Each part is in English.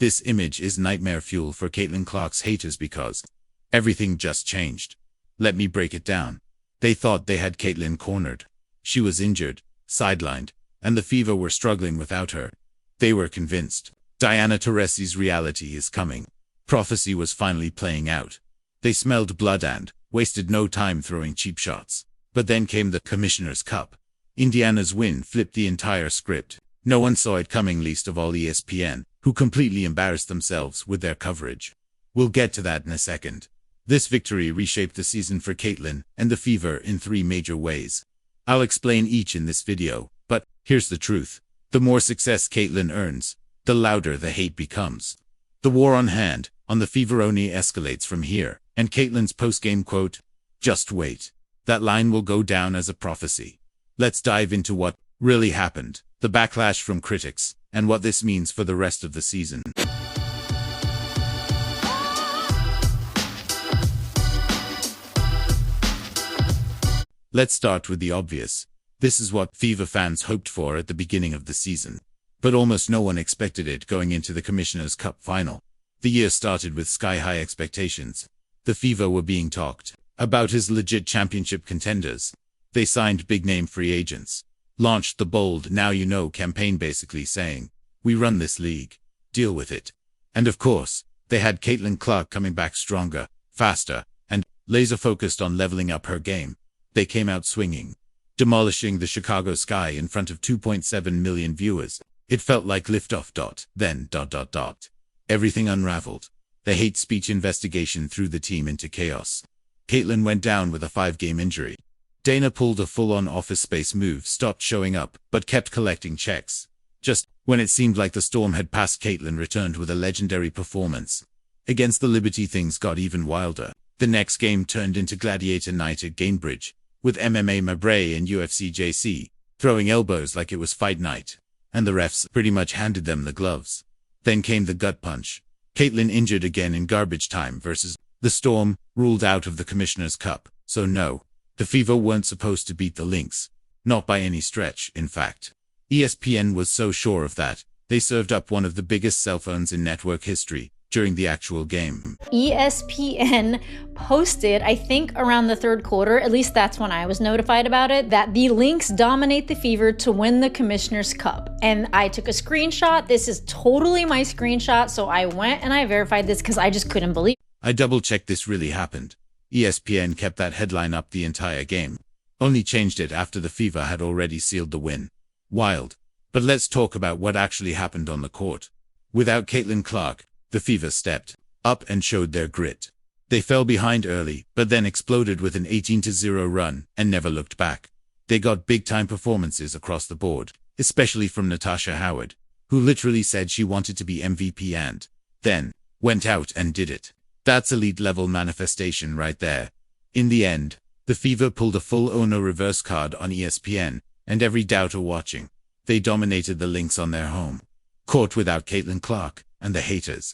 This image is nightmare fuel for CaitlinClark's haters because everything just changed. Let me break it down. They thought they had Caitlin cornered. She was injured, sidelined, and the Fever were struggling without her. They were convinced. Diana Taurasi's reality is coming. Prophecy was finally playing out. They smelled blood and wasted no time throwing cheap shots. But then came the Commissioner's Cup. Indiana's win flipped the entire script. No one saw it coming, least of all ESPN, who completely embarrassed themselves with their coverage. We'll get to that in a second. This victory reshaped the season for Caitlin and the Fever in 3 major ways. I'll explain each in this video, but here's the truth. The more success Caitlin earns, the louder the hate becomes. The war on hand on the Fever only escalates from here, and Caitlin's post-game quote, "Just wait. That line will go down as a prophecy." Let's dive into what really happened, the backlash from critics, and what this means for the rest of the season. Let's start with the obvious. This is what Fever fans hoped for at the beginning of the season. But almost no one expected it going into the Commissioner's Cup final. The year started with sky-high expectations. The Fever were being talked about as legit championship contenders. They signed big-name free agents, launched the bold "Now You Know" campaign, basically saying, "We run this league. Deal with it." And of course, they had CaitlinClark coming back stronger, faster, and laser-focused on leveling up her game. They came out swinging, demolishing the Chicago sky in front of 2.7 million viewers. It felt like liftoff. Then ... Everything unraveled. The hate speech investigation threw the team into chaos. Caitlin went down with a 5-game injury. Dana pulled a full-on Office Space move, stopped showing up, but kept collecting checks. Just when it seemed like the storm had passed, Caitlin returned with a legendary performance. Against the Liberty, things got even wilder. The next game turned into Gladiator Night at Gainbridge, with MMA Mabray and UFC JC throwing elbows like it was fight night, and the refs pretty much handed them the gloves. Then came the gut punch. Caitlin injured again in garbage time versus the Storm, ruled out of the Commissioner's Cup. So no, the Fever weren't supposed to beat the Lynx. Not by any stretch, in fact. ESPN was so sure of that, they served up one of the biggest cell phones in network history during the actual game. ESPN posted, I think around the 3rd quarter, at least that's when I was notified about it, that the Lynx dominate the Fever to win the Commissioner's Cup. And I took a screenshot. This is totally my screenshot, so I went and I verified this because I just couldn't believe it. I double-checked this really happened. ESPN kept that headline up the entire game. Only changed it after the Fever had already sealed the win. Wild. But let's talk about what actually happened on the court. Without CaitlinClark, the Fever stepped up and showed their grit. They fell behind early, but then exploded with an 18-0 run and never looked back. They got big-time performances across the board, especially from Natasha Howard, who literally said she wanted to be MVP and then went out and did it. That's elite-level manifestation right there. In the end, the Fever pulled a full Ono reverse card on ESPN, and every doubter watching. They dominated the Lynx on their home court without CaitlinClark, and the haters.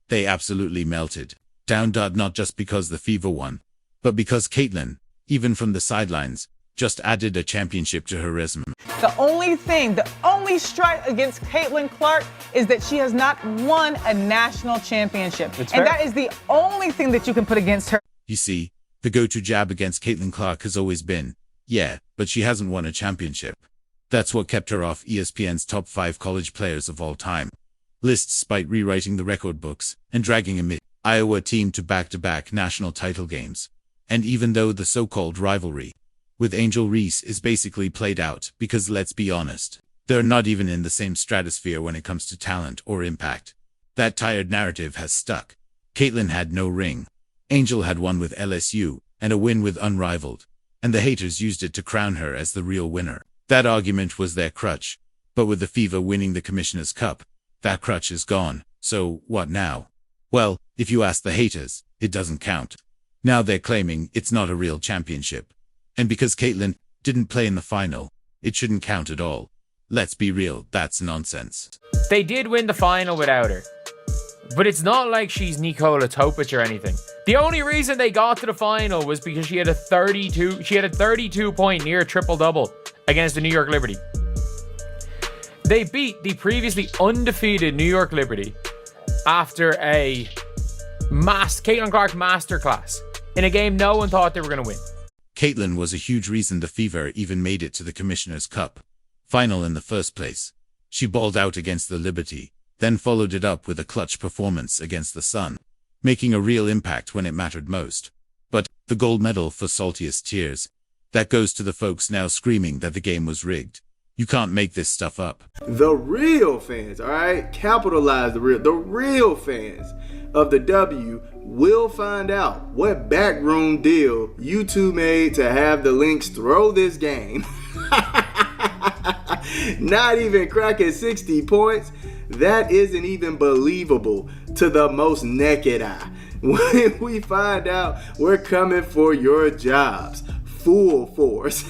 They absolutely melted down. Not just because the Fever won, but because Caitlin, even from the sidelines, just added a championship to her resume. The only strike against CaitlinClark is that she has not won a national championship. And that is the only thing that you can put against her. You see, the go-to jab against CaitlinClark has always been, yeah, but she hasn't won a championship. That's what kept her off ESPN's top 5 college players of all time lists, despite rewriting the record books and dragging a mid-Iowa team to back-to-back national title games. And even though the so-called rivalry with Angel Reese is basically played out, because let's be honest, they're not even in the same stratosphere when it comes to talent or impact. That tired narrative has stuck. Caitlin had no ring. Angel had one with LSU, and a win with Unrivaled, and the haters used it to crown her as the real winner. That argument was their crutch. But with the Fever winning the Commissioner's Cup, that crutch is gone. So, what now? Well, if you ask the haters, it doesn't count. Now they're claiming it's not a real championship. And because Caitlin didn't play in the final, it shouldn't count at all. Let's be real, that's nonsense. They did win the final without her. But it's not like she's Nikola Topic or anything. The only reason they got to the final was because she had a 32-point near triple-double against the New York Liberty. They beat the previously undefeated New York Liberty after a CaitlinClark masterclass in a game no one thought they were going to win. Caitlin was a huge reason the Fever even made it to the Commissioner's Cup final in the first place. She balled out against the Liberty, then followed it up with a clutch performance against the Sun, making a real impact when it mattered most. But the gold medal for saltiest tears, that goes to the folks now screaming that the game was rigged. You can't make this stuff up. The real fans, all right? Capitalize the real fans of the W will find out what backroom deal you two made to have the Lynx throw this game. Not even cracking 60 points. That isn't even believable to the most naked eye. When we find out, we're coming for your jobs. Full force.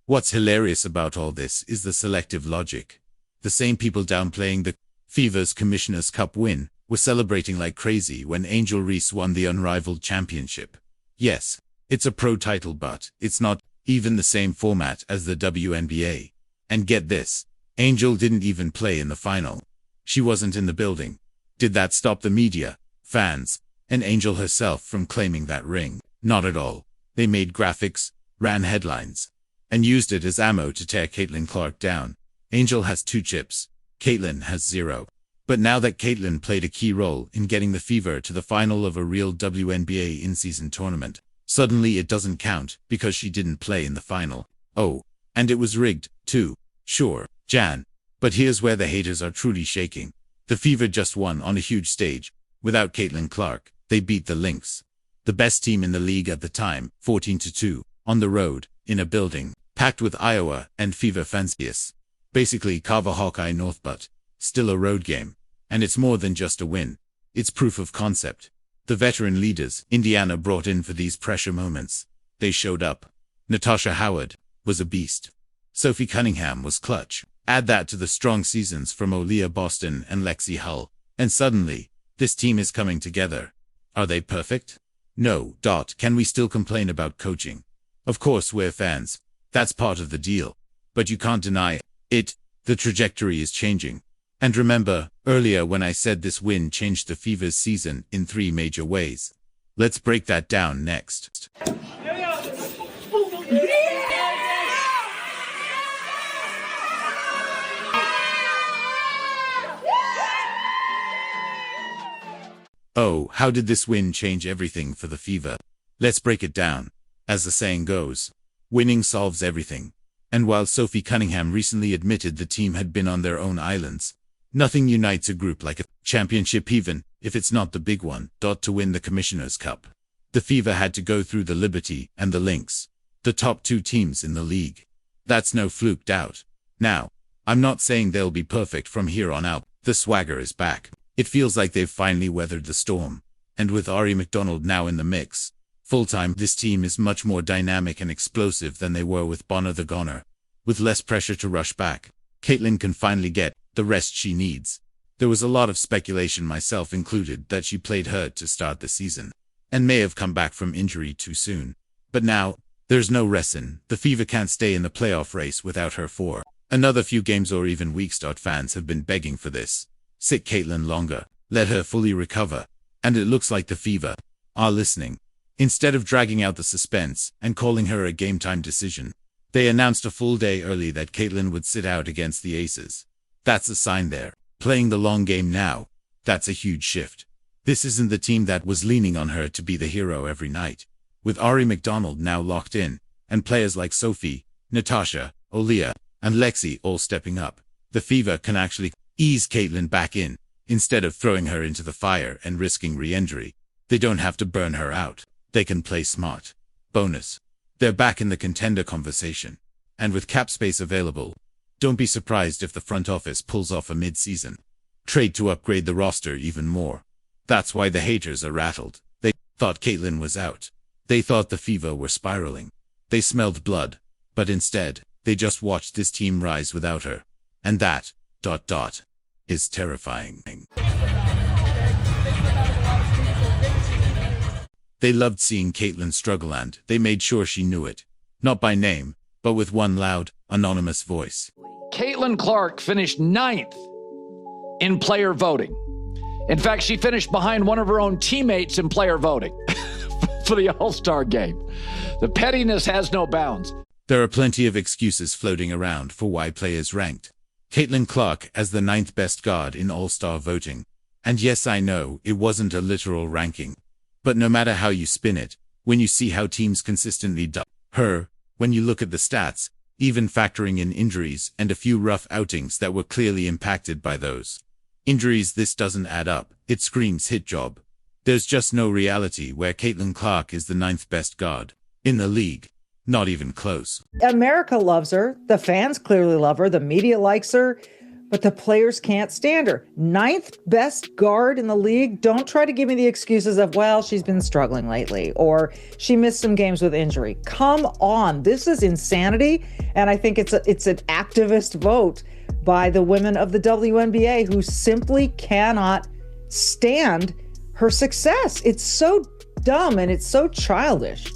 What's hilarious about all this is the selective logic. The same people downplaying the Fever's Commissioner's Cup win were celebrating like crazy when Angel Reese won the unrivaled championship. Yes, it's a pro title, but it's not even the same format as the WNBA. And get this, Angel didn't even play in the final. She wasn't in the building. Did that stop the media, fans, and Angel herself from claiming that ring? Not at all. They made graphics, ran headlines, and used it as ammo to tear CaitlinClark down. Angel has 2 chips. Caitlin has 0. But now that Caitlin played a key role in getting the Fever to the final of a real WNBA in-season tournament, suddenly it doesn't count because she didn't play in the final. Oh, and it was rigged, too. Sure, Jan. But here's where the haters are truly shaking. The Fever just won on a huge stage. Without CaitlinClark, they beat the Lynx, the best team in the league at the time, 14-2, on the road, in a building packed with Iowa and Fever fanciest. Basically Carver Hawkeye North, but still a road game. And it's more than just a win. It's proof of concept. The veteran leaders Indiana brought in for these pressure moments. They showed up. Natasha Howard was a beast. Sophie Cunningham was clutch. Add that to the strong seasons from Aaliyah Boston and Lexi Hull, and suddenly, this team is coming together. Are they perfect? No. Can we still complain about coaching? Of course we're fans. That's part of the deal. But you can't deny it. The trajectory is changing. And remember, earlier when I said this win changed the Fever's season in 3 major ways. Let's break that down next. Oh, how did this win change everything for the Fever? Let's break it down. As the saying goes, winning solves everything. And while Sophie Cunningham recently admitted the team had been on their own islands, nothing unites a group like a championship, even if it's not the big one. To win the Commissioner's Cup, the Fever had to go through the Liberty and the Lynx, the top 2 teams in the league. That's no fluke doubt. Now, I'm not saying they'll be perfect from here on out. The swagger is back. It feels like they've finally weathered the storm. And with Aari McDonald now in the mix, full-time, this team is much more dynamic and explosive than they were with Bonner the Goner. With less pressure to rush back, Caitlin can finally get the rest she needs. There was a lot of speculation, myself included, that she played hurt to start the season, and may have come back from injury too soon. But now, there's no reason. The Fever can't stay in the playoff race without her for another few games or even weeks. Fans have been begging for this. Sit Caitlin longer, let her fully recover, and it looks like the Fever are listening. Instead of dragging out the suspense and calling her a game-time decision, they announced a full day early that Caitlin would sit out against the Aces. That's a sign they're playing the long game now. That's a huge shift. This isn't the team that was leaning on her to be the hero every night. With Aari McDonald now locked in, and players like Sophie, Natasha, Aaliyah, and Lexi all stepping up, the Fever can actually ease Caitlin back in, instead of throwing her into the fire and risking re-injury. They don't have to burn her out. They can play smart. Bonus, they're back in the contender conversation. And with cap space available, don't be surprised if the front office pulls off a mid-season trade to upgrade the roster even more. That's why the haters are rattled. They thought Caitlin was out. They thought the Fever were spiraling. They smelled blood. But instead, they just watched this team rise without her. And that, is terrifying. They loved seeing Caitlin struggle, and they made sure she knew it. Not by name, but with one loud, anonymous voice. CaitlinClark finished 9th in player voting. In fact, she finished behind one of her own teammates in player voting for the All-Star game. The pettiness has no bounds. There are plenty of excuses floating around for why players ranked CaitlinClark as the 9th best guard in All-Star voting. And yes, I know, it wasn't a literal ranking. But no matter how you spin it, when you see how teams consistently dub her, when you look at the stats, even factoring in injuries and a few rough outings that were clearly impacted by those injuries, this doesn't add up. It screams hit job. There's just no reality where CaitlinClark is the 9th best guard in the league. Not even close. America loves her. The fans clearly love her. The media likes her. But the players can't stand her. 9th best guard in the league. Don't try to give me the excuses of, well, she's been struggling lately, or she missed some games with injury. Come on. This is insanity. And I think it's an activist vote by the women of the WNBA who simply cannot stand her success. It's so dumb and it's so childish.